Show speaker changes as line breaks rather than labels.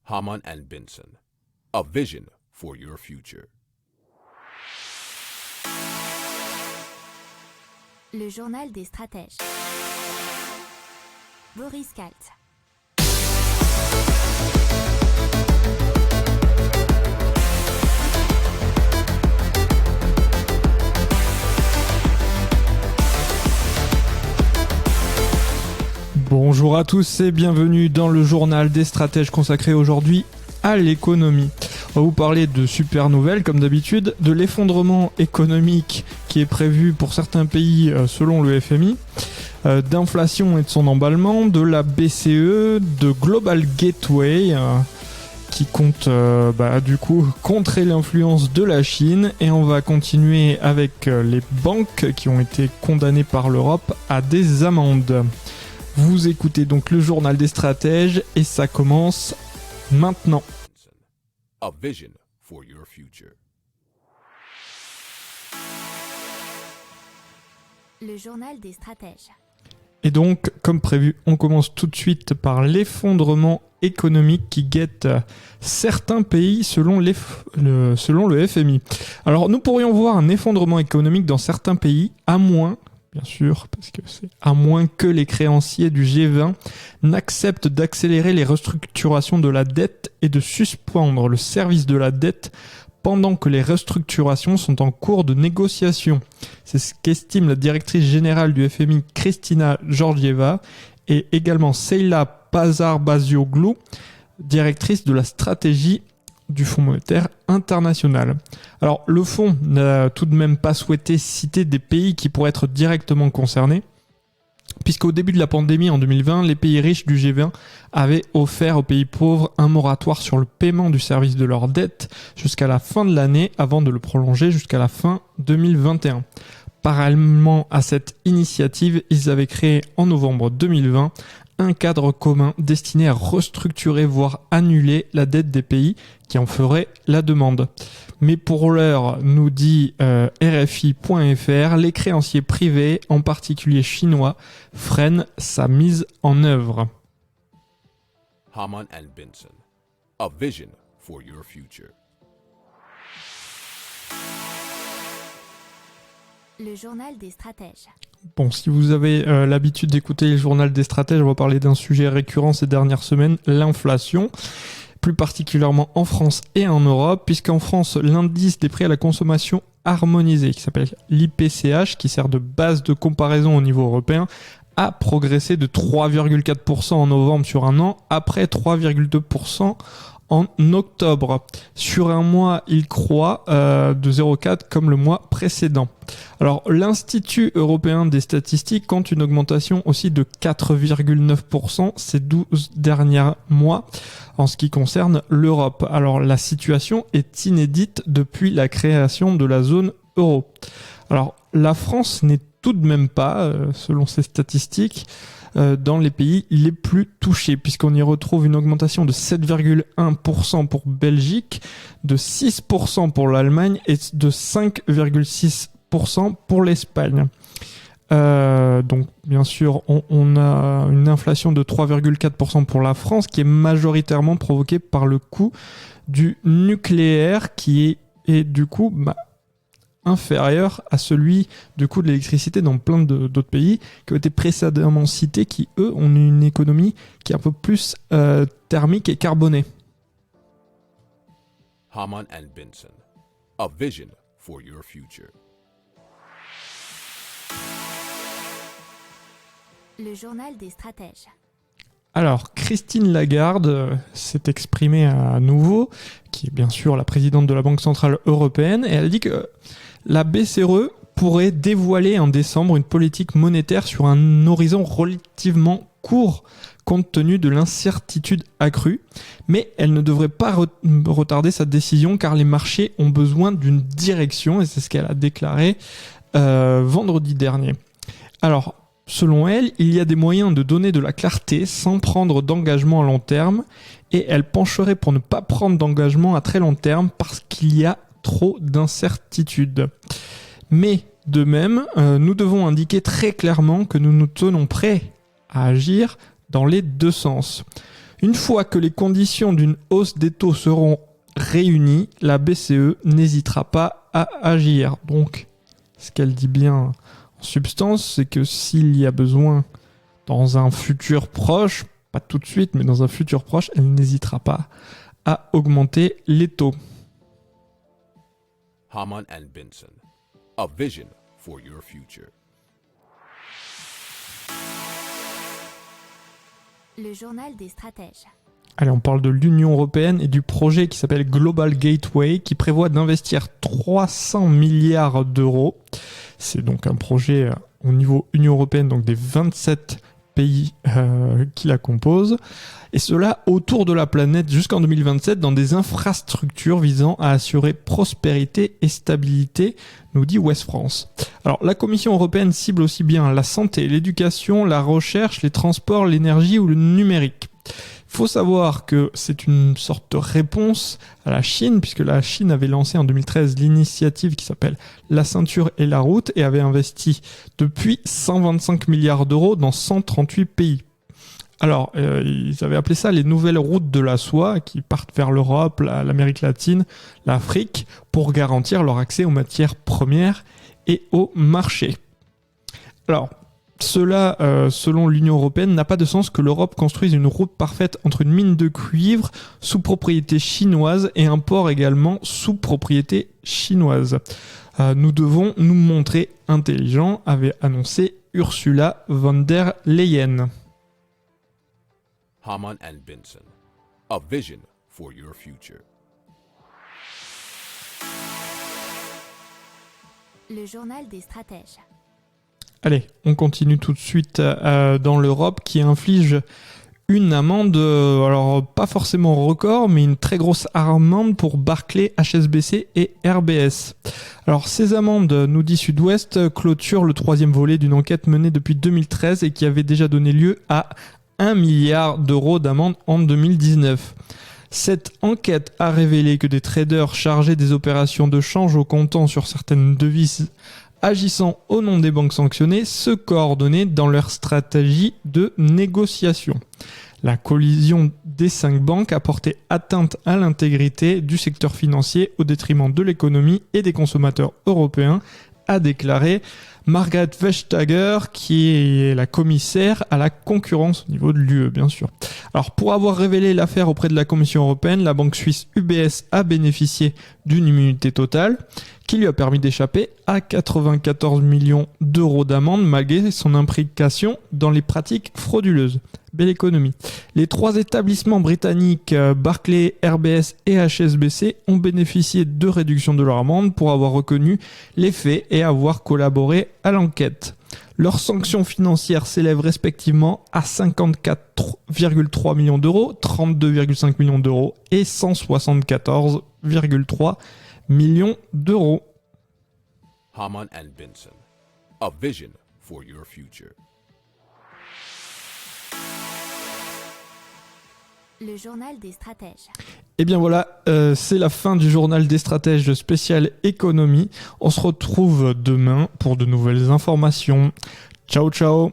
Hamann and Benson, a vision for your future.
Le journal des stratèges. Boris Kalt.
Bonjour à tous et bienvenue dans le journal des stratèges consacré aujourd'hui à l'économie. On va vous parler de super nouvelles comme d'habitude, de l'effondrement économique qui est prévu pour certains pays selon le FMI, d'inflation et de son emballement, de la BCE, de Global Gateway qui compte du coup contrer l'influence de la Chine, et on va continuer avec les banques qui ont été condamnées par l'Europe à des amendes. Vous écoutez donc le journal des stratèges et ça commence maintenant.
A vision for your future.
Le journal des stratèges.
Et donc, comme prévu, on commence tout de suite par l'effondrement économique qui guette certains pays selon le FMI. Alors, nous pourrions voir un effondrement économique dans certains pays, à moins, bien sûr, parce que c'est à moins que les créanciers du G20 n'acceptent d'accélérer les restructurations de la dette et de suspendre le service de la dette pendant que les restructurations sont en cours de négociation. C'est ce qu'estime la directrice générale du FMI, Kristina Georgieva, et également Seyla Pazarbasioglou, directrice de la stratégie du Fonds monétaire international. Alors, le fonds n'a tout de même pas souhaité citer des pays qui pourraient être directement concernés, puisqu'au début de la pandémie en 2020, les pays riches du G20 avaient offert aux pays pauvres un moratoire sur le paiement du service de leur dette jusqu'à la fin de l'année, avant de le prolonger jusqu'à la fin 2021. Parallèlement à cette initiative, ils avaient créé en novembre 2020 un cadre commun destiné à restructurer, voire annuler la dette des pays qui en feraient la demande. Mais pour l'heure, nous dit RFI.fr, les créanciers privés, en particulier chinois, freinent sa mise en œuvre.
Hamann and Benson, a vision for your future.
Le journal des stratèges.
Bon, si vous avez l'habitude d'écouter le journal des stratèges, on va parler d'un sujet récurrent ces dernières semaines, l'inflation, plus particulièrement en France et en Europe, puisqu'en France, l'indice des prix à la consommation harmonisé, qui s'appelle l'IPCH, qui sert de base de comparaison au niveau européen, a progressé de 3,4% en novembre sur un an, après 3,2% en octobre. Sur un mois, il croît de 0,4 comme le mois précédent. Alors, l'Institut européen des statistiques compte une augmentation aussi de 4,9% ces 12 derniers mois en ce qui concerne l'Europe. Alors, la situation est inédite depuis la création de la zone euro. Alors, la France n'est tout de même pas, selon ces statistiques, dans les pays les plus touchés, puisqu'on y retrouve une augmentation de 7,1% pour Belgique, de 6% pour l'Allemagne et de 5,6% pour l'Espagne. Donc bien sûr, on a une inflation de 3,4% pour la France, qui est majoritairement provoquée par le coût du nucléaire, qui est du coup inférieur à celui du coût de l'électricité dans plein d'autres pays qui ont été précédemment cités, qui eux ont une économie qui est un peu plus thermique et carbonée.
Hamann and Benson, a vision for your future.
Le journal des stratèges.
Alors, Christine Lagarde s'est exprimée à nouveau, qui est bien sûr la présidente de la Banque Centrale Européenne, et elle a dit que la BCE pourrait dévoiler en décembre une politique monétaire sur un horizon relativement court, compte tenu de l'incertitude accrue, mais elle ne devrait pas retarder sa décision car les marchés ont besoin d'une direction, et c'est ce qu'elle a déclaré vendredi dernier. Alors, selon elle, il y a des moyens de donner de la clarté sans prendre d'engagement à long terme, et elle pencherait pour ne pas prendre d'engagement à très long terme parce qu'il y a trop d'incertitudes. Mais de même, nous devons indiquer très clairement que nous nous tenons prêts à agir dans les deux sens. Une fois que les conditions d'une hausse des taux seront réunies, la BCE n'hésitera pas à agir. Donc, ce qu'elle dit bien en substance, c'est que s'il y a besoin dans un futur proche, pas tout de suite, mais dans un futur proche, elle n'hésitera pas à augmenter les taux.
Haman and Benson, a vision for your future.
Le journal des stratèges.
Allez, on parle de l'Union européenne et du projet qui s'appelle Global Gateway qui prévoit d'investir 300 milliards d'euros. C'est donc un projet au niveau Union européenne, donc des 27 pays qui la composent. Et cela autour de la planète jusqu'en 2027 dans des infrastructures visant à assurer prospérité et stabilité, nous dit Ouest France. Alors, la Commission européenne cible aussi bien la santé, l'éducation, la recherche, les transports, l'énergie ou le numérique. Il faut savoir que c'est une sorte de réponse à la Chine, puisque la Chine avait lancé en 2013 l'initiative qui s'appelle La ceinture et la route et avait investi depuis 125 milliards d'euros dans 138 pays. Alors, ils avaient appelé ça les nouvelles routes de la soie qui partent vers l'Europe, l'Amérique latine, l'Afrique, pour garantir leur accès aux matières premières et au marché. Alors, cela, selon l'Union européenne, n'a pas de sens que l'Europe construise une route parfaite entre une mine de cuivre sous propriété chinoise et un port également sous propriété chinoise. Nous devons nous montrer intelligents, avait annoncé Ursula von der Leyen.
Haman and Benson, a vision for your future.
Le journal des stratèges.
Allez, on continue tout de suite dans l'Europe qui inflige une amende, alors pas forcément record, mais une très grosse amende pour Barclays, HSBC et RBS. Alors ces amendes, nous dit Sud-Ouest, clôturent le troisième volet d'une enquête menée depuis 2013 et qui avait déjà donné lieu à 1 milliard d'euros d'amende en 2019. Cette enquête a révélé que des traders chargés des opérations de change au comptant sur certaines devises agissant au nom des banques sanctionnées se coordonnaient dans leur stratégie de négociation. La collision des 5 banques a porté atteinte à l'intégrité du secteur financier au détriment de l'économie et des consommateurs européens, a déclaré Margrethe Vestager, qui est la commissaire à la concurrence au niveau de l'UE, bien sûr. Alors, pour avoir révélé l'affaire auprès de la Commission européenne, la banque suisse UBS a bénéficié d'une immunité totale qui lui a permis d'échapper à 94 millions d'euros d'amende malgré son implication dans les pratiques frauduleuses. Belle économie. Les 3 établissements britanniques, Barclays, RBS et HSBC, ont bénéficié de réductions de leur amende pour avoir reconnu les faits et avoir collaboré à l'enquête. Leurs sanctions financières s'élèvent respectivement à 54,3 millions d'euros, 32,5 millions d'euros et 174,3 millions d'euros.
Haman and Benson, a vision for your future.
Le journal des stratèges.
Et bien voilà, c'est la fin du journal des stratèges spécial économie. On se retrouve demain pour de nouvelles informations. Ciao ciao.